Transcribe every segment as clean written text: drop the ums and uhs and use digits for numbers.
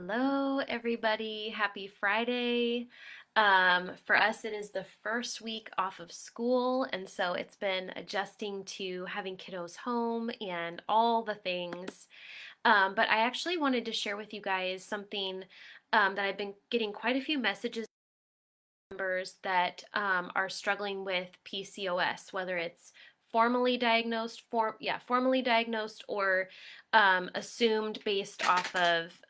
Hello, everybody. Happy Friday. For us, it is the first week off of school, and so it's been adjusting to having kiddos home and all the things. But I actually wanted to share with you guys something that I've been getting quite a few messages from members that are struggling with PCOS, whether it's formally diagnosed or assumed based off of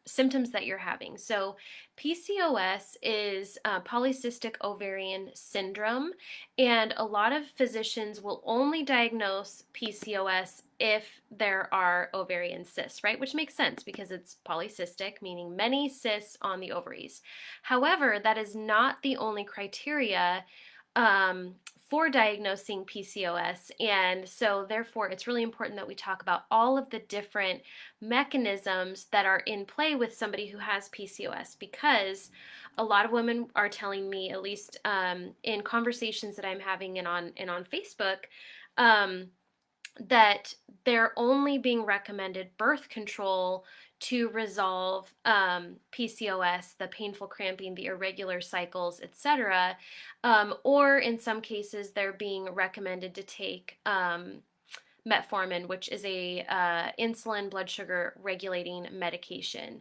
symptoms that you're having. So, PCOS is polycystic ovarian syndrome, and a lot of physicians will only diagnose PCOS if there are ovarian cysts, right? Which makes sense because it's polycystic, meaning many cysts on the ovaries. However, that is not the only criteria for diagnosing PCOS. And so, therefore, it's really important that we talk about all of the different mechanisms that are in play with somebody who has PCOS, because a lot of women are telling me, at least in conversations that I'm having and on Facebook, um, that they're only being recommended birth control to resolve PCOS, the painful cramping, the irregular cycles, etc. Or in some cases, they're being recommended to take metformin, which is a insulin blood sugar regulating medication,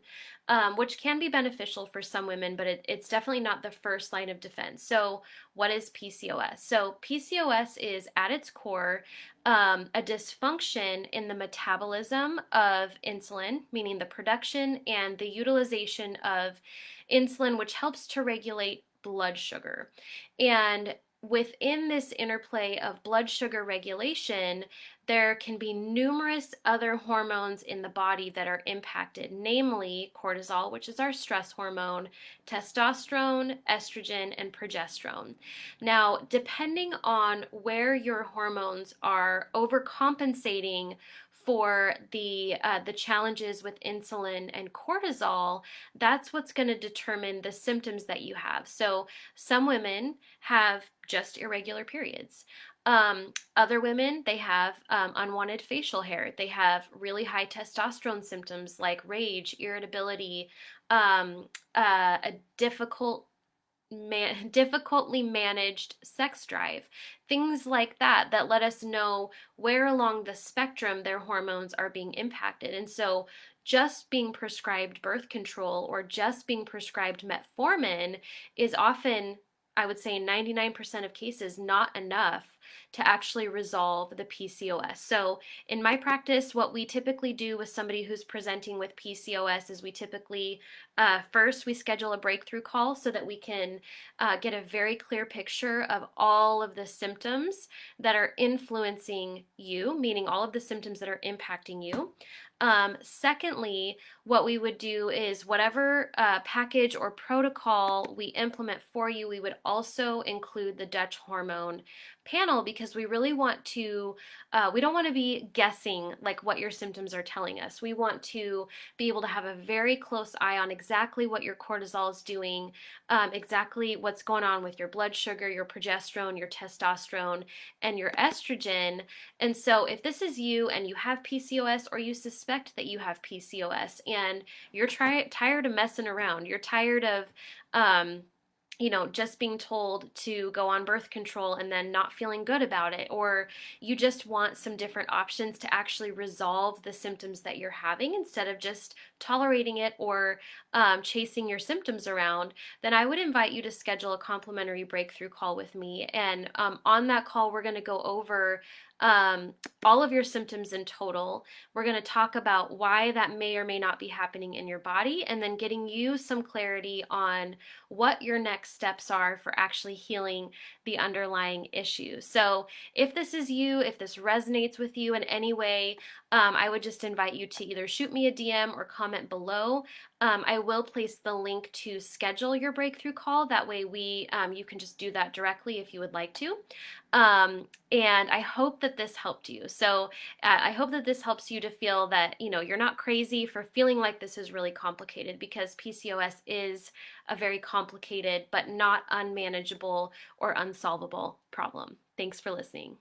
which can be beneficial for some women, but it's definitely not the first line of defense. So, what is PCOS? So, PCOS is at its core a dysfunction in the metabolism of insulin, meaning the production and the utilization of insulin, which helps to regulate blood sugar. And within this interplay of blood sugar regulation, there can be numerous other hormones in the body that are impacted, namely cortisol, which is our stress hormone, testosterone, estrogen, and progesterone. Now, depending on where your hormones are overcompensating for the challenges with insulin and cortisol, that's what's going to determine the symptoms that you have. So, some women have just irregular periods. Other women, they have unwanted facial hair. They have really high testosterone symptoms like rage, irritability, a difficultly managed sex drive, things like that, that let us know where along the spectrum their hormones are being impacted. And so, just being prescribed birth control or just being prescribed metformin is often, I would say, 99% of cases, not enough to actually resolve the PCOS. So, in my practice, what we typically do with somebody who's presenting with PCOS is we typically first we schedule a breakthrough call so that we can get a very clear picture of all of the symptoms that are influencing you, meaning all of the symptoms that are impacting you. Secondly, what we would do is whatever package or protocol we implement for you, we would also include the Dutch hormone panel, because we really want to, we don't want to be guessing like what your symptoms are telling us. We want to be able to have a very close eye on exactly what your cortisol is doing, exactly what's going on with your blood sugar, your progesterone, your testosterone, and your estrogen. And so, if this is you and you have PCOS, or you suspect that you have PCOS and you're tired of messing around, you're tired of, just being told to go on birth control and then not feeling good about it, or you just want some different options to actually resolve the symptoms that you're having instead of just tolerating it or chasing your symptoms around, then I would invite you to schedule a complimentary breakthrough call with me. And on that call, we're going to go over all of your symptoms in total. We're going to talk about why that may or may not be happening in your body, and then getting you some clarity on what your next steps are for actually healing the underlying issue. So, if this is you, if this resonates with you in any way, I would just invite you to either shoot me a DM or comment below. I will place the link to schedule your breakthrough call. That way, you can just do that directly if you would like to. And I hope that this helped you. So I hope that this helps you to feel that, you're not crazy for feeling like this is really complicated, because PCOS is a very complicated but not unmanageable or unsolvable problem. Thanks for listening.